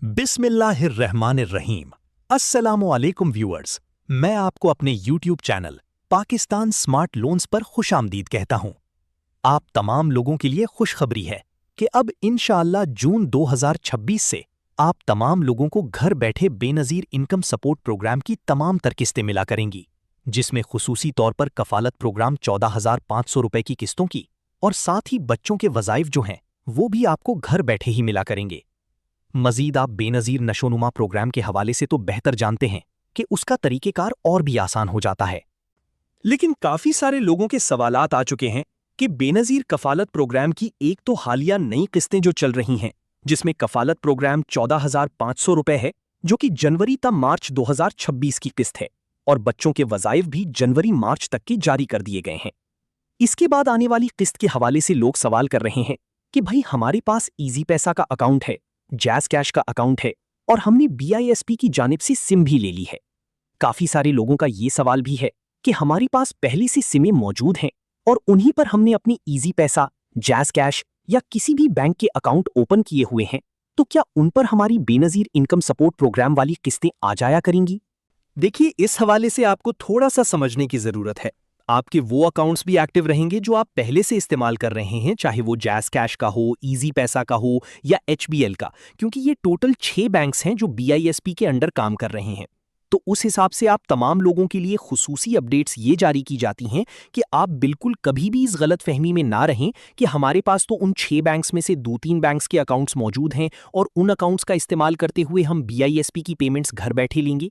बिस्मिल्लाहिर्रहमानिर्रहीम। अस्सलामुअलैकुम व्यूअर्स, मैं आपको अपने YouTube channel Pakistan smart loans पर खुशामदीद कहता हूं। आप तमाम लोगों के लिए खुशखबरी है कि अब इंशाअल्लाह जून 2026 से आप तमाम लोगों को घर बैठे बेनज़ीर इनकम सपोर्ट प्रोग्राम की तमाम तर किस्तें मिला करेंगी, जिसमें खुसूसी तौर पर कफालत प्रोग्राम 14,500 रुपए की किस्तों की और साथ ही बच्चों के वज़ाइफ जो हैं वो भी आपको घर बैठे ही मिला करेंगे। मजीद आप बेनज़ीर नशोनुमा प्रोग्राम के हवाले से तो बेहतर जानते हैं कि उसका तरीक़ेकार और भी आसान हो जाता है। लेकिन काफ़ी सारे लोगों के सवालात आ चुके हैं कि बेनज़ीर कफ़ालत प्रोग्राम की एक तो हालिया नई किस्तें जो चल रही हैं, जिसमें कफ़ालत प्रोग्राम 14,500 रुपए है, जो कि जनवरी ता मार्च 2026 की किस्त है, और बच्चों के वज़ाइफ भी जनवरी मार्च तक के जारी कर दिए गए हैं। इसके बाद आने वाली किस्त के हवाले से लोग सवाल कर रहे हैं कि भाई हमारे पास ईजी पैसा का अकाउंट है, जैज़ कैश का अकाउंट है और हमने BISP की जानिब से सिम भी ले ली है। काफी सारे लोगों का ये सवाल भी है कि हमारे पास पहले से सिमें मौजूद हैं और उन्हीं पर हमने अपनी ईजी पैसा, जैज़ कैश या किसी भी बैंक के अकाउंट ओपन किए हुए हैं, तो क्या उन पर हमारी बेनज़ीर इनकम सपोर्ट प्रोग्राम वाली किस्तें आ जाया करेंगी? देखिए, इस हवाले से आपको थोड़ा सा समझने की जरूरत है। आपके वो अकाउंट्स भी एक्टिव रहेंगे जो आप पहले से इस्तेमाल कर रहे हैं, चाहे वो जैज़ कैश का हो, ईजी पैसा का हो या HBL का, क्योंकि ये टोटल 6 बैंक्स हैं जो BISP के अंडर काम कर रहे हैं। तो उस हिसाब से आप तमाम लोगों के लिए खुसूसी अपडेट्स ये जारी की जाती हैं कि आप बिल्कुल कभी भी इस गलत फहमी में ना रहें कि हमारे पास तो उन 6 बैंक्स में से 2-3 बैंक्स के अकाउंट्स मौजूद हैं और उन अकाउंट्स का इस्तेमाल करते हुए हम BISP की पेमेंट्स घर बैठे लेंगे।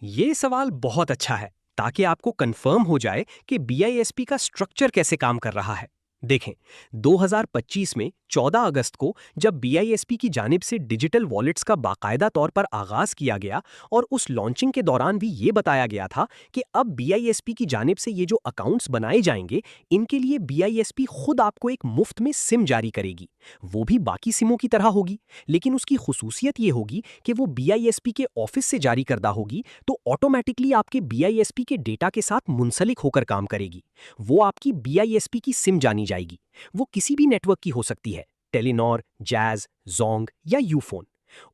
ये सवाल बहुत अच्छा है, ताकि आपको कंफर्म हो जाए कि BISP का स्ट्रक्चर कैसे काम कर रहा है। देखें, 2025 में 14 अगस्त को जब BISP की जानिब से डिजिटल वॉलेट्स का बाकायदा तौर पर आगाज किया गया और उस लॉन्चिंग के दौरान भी ये बताया गया था कि अब BISP की जानिब से ये जो अकाउंट्स बनाए जाएंगे, इनके लिए BISP खुद आपको एक मुफ्त में सिम जारी करेगी। वो भी बाकी सिमों की तरह होगी, लेकिन उसकी खुसूसियत ये होगी कि वो BISP के ऑफिस से जारी करदा होगी, तो ऑटोमेटिकली आपके BISP के डेटा के साथ मुंसलिक होकर काम करेगी। वो आपकी BISP की सिम जानी जाएगी। वो किसी भी नेटवर्क की हो सकती है, टेलीनॉर, जैज़, जोंग या यूफोन।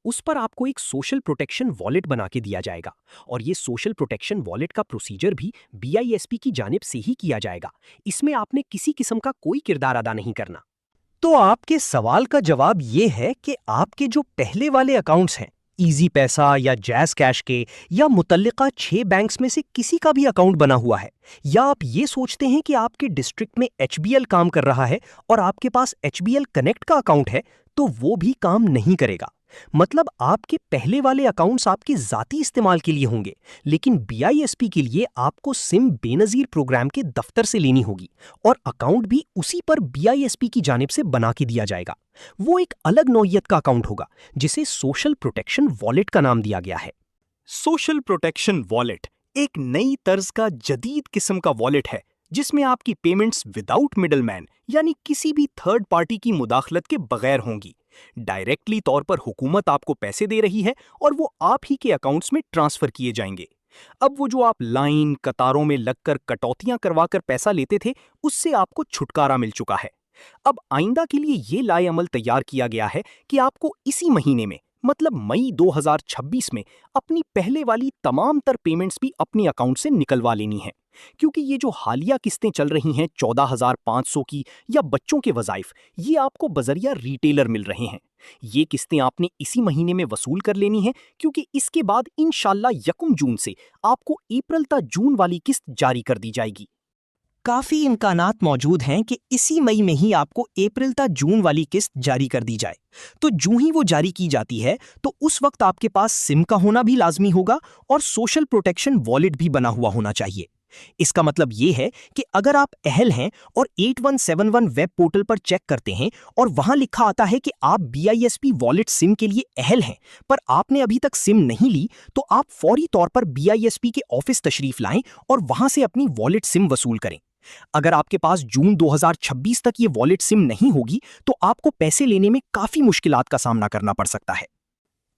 उस पर आपको एक सोशल प्रोटेक्शन वॉलेट बना के दिया जाएगा और ये सोशल प्रोटेक्शन वॉलेट का प्रोसीजर भी BISP की जानिब से ही किया जाएगा। इसमें आपने किसी किस्म का कोई किरदार अदा नहीं करना। तो आपके सवाल का जवाब ये है कि आपके जो पहले वाले अकाउंट्स हैं, ईजी पैसा या जैज़ कैश के या मुतल्लिका 6 बैंक्स में से किसी का भी अकाउंट बना हुआ है, या आप ये सोचते हैं कि आपके डिस्ट्रिक्ट में HBL काम कर रहा है और आपके पास HBL कनेक्ट का अकाउंट है, तो वो भी काम नहीं करेगा। मतलब आपके पहले वाले अकाउंट्स आपके ज़ाती इस्तेमाल के लिए होंगे, लेकिन BISP के लिए आपको सिम बेनज़ीर प्रोग्राम के दफ्तर से लेनी होगी और अकाउंट भी उसी पर BISP की जानिब से बना के दिया जाएगा। वो एक अलग नौइयत का अकाउंट होगा जिसे सोशल प्रोटेक्शन वॉलेट का नाम दिया गया है। सोशल प्रोटेक्शन वॉलेट एक नई तर्ज का जदीद किस्म का वॉलेट है, जिसमें आपकी पेमेंट्स विदाउट मिडलमैन यानी किसी भी थर्ड पार्टी की मुदाखलत के बगैर होंगी। डायरेक्टली तौर पर हुकूमत आपको पैसे दे रही है और वो आप ही के अकाउंट्स में ट्रांसफर किए जाएंगे। अब वो जो आप लाइन कतारों में लगकर कटौतियां करवाकर पैसा लेते थे, उससे आपको छुटकारा मिल चुका है। अब आइंदा के लिए ये लाएअमल तैयार किया गया है कि आपको इसी महीने में, मतलब मई 2026 में, अपनी पहले वाली तमाम तर पेमेंट्स भी अपने अकाउंट से निकलवा लेनी है, क्योंकि ये जो हालिया किस्तें चल रही हैं 14,500 की या बच्चों के वज़ाइफ, ये आपको बजरिया रिटेलर मिल रहे हैं। ये किस्तें आपने इसी महीने में वसूल कर लेनी है, क्योंकि इसके बाद इंशाल्लाह 1 जून से आपको अप्रैल ता जून वाली किस्त जारी कर दी जाएगी। काफ़ी इम्कानात मौजूद हैं कि इसी मई में ही आपको अप्रैल ता जून वाली किस्त जारी कर दी जाए। तो जूं ही वो जारी की जाती है, तो उस वक्त आपके पास सिम का होना भी लाजमी होगा और सोशल प्रोटेक्शन वॉलेट भी बना हुआ होना चाहिए। इसका मतलब ये है कि अगर आप अहल हैं और 8171 वेब पोर्टल पर चेक करते हैं और वहां लिखा आता है कि आप BISP वॉलेट सिम के लिए अहल हैं, पर आपने अभी तक सिम नहीं ली, तो आप फौरी तौर पर BISP के ऑफिस तशरीफ लाएं और वहां से अपनी वॉलेट सिम वसूल करें। अगर आपके पास जून 2026 तक ये वॉलेट सिम नहीं होगी, तो आपको पैसे लेने में काफी मुश्किलात का सामना करना पड़ सकता है।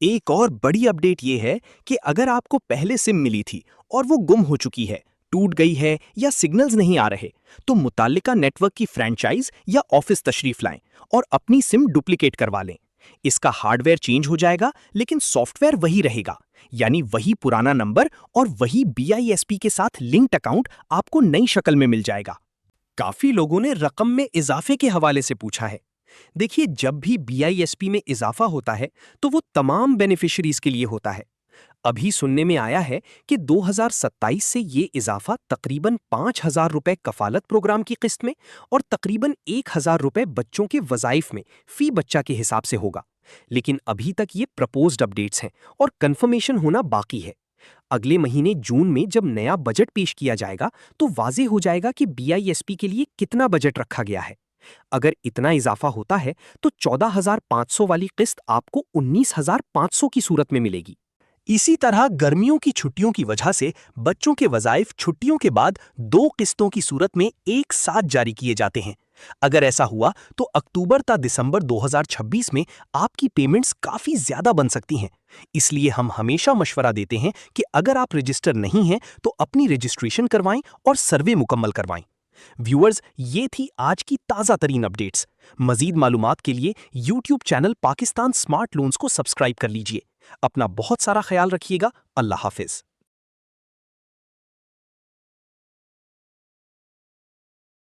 एक और बड़ी अपडेट ये है कि अगर आपको पहले सिम मिली थी और वो गुम हो चुकी है, टूट गई है या सिग्नल्स नहीं आ रहे, तो मुताल्लिका नेटवर्क की फ्रेंचाइज या ऑफिस तशरीफ लाएं और अपनी सिम डुप्लीकेट करवा लें। इसका हार्डवेयर चेंज हो जाएगा लेकिन सॉफ्टवेयर वही रहेगा, यानी वही पुराना नंबर और वही BISP के साथ लिंक्ड अकाउंट आपको नई शक्ल में मिल जाएगा। काफी लोगों ने रकम में इजाफे के हवाले से पूछा है। देखिए, जब भी BISP में इजाफा होता है तो वो तमाम बेनिफिशियरीज के लिए होता है। अभी सुनने में आया है कि 2027 से ये इजाफा तकरीबन 5,000 रुपए कफालत प्रोग्राम की किस्त में और तकरीबन 1,000 रुपए बच्चों के वज़ाइफ में फी बच्चा के हिसाब से होगा। लेकिन अभी तक ये प्रपोज्ड अपडेट्स हैं और कंफर्मेशन होना बाकी है। अगले महीने जून में जब नया बजट पेश किया जाएगा तो वाजे हो जाएगा कि BISP के लिए कितना बजट रखा गया है। अगर इतना इजाफा होता है तो 14,500 वाली किस्त आपको 19,500 की सूरत में मिलेगी। इसी तरह गर्मियों की छुट्टियों की वजह से बच्चों के वज़ाइफ छुट्टियों के बाद 2 किस्तों की सूरत में एक साथ जारी किए जाते हैं। अगर ऐसा हुआ तो अक्टूबर ता दिसंबर 2026 में आपकी पेमेंट्स काफी ज्यादा बन सकती हैं। इसलिए हम हमेशा मशवरा देते हैं कि अगर आप रजिस्टर नहीं हैं तो अपनी रजिस्ट्रेशन करवाएं और सर्वे मुकम्मल करवाएं। व्यूअर्स, ये थी आज की ताज़ा तरीन अपडेट्स। मजीद मालूमात के लिए YouTube channel Pakistan smart loans को सब्सक्राइब कर लीजिए। अपना बहुत सारा ख्याल रखिएगा। अल्लाह हाफिज।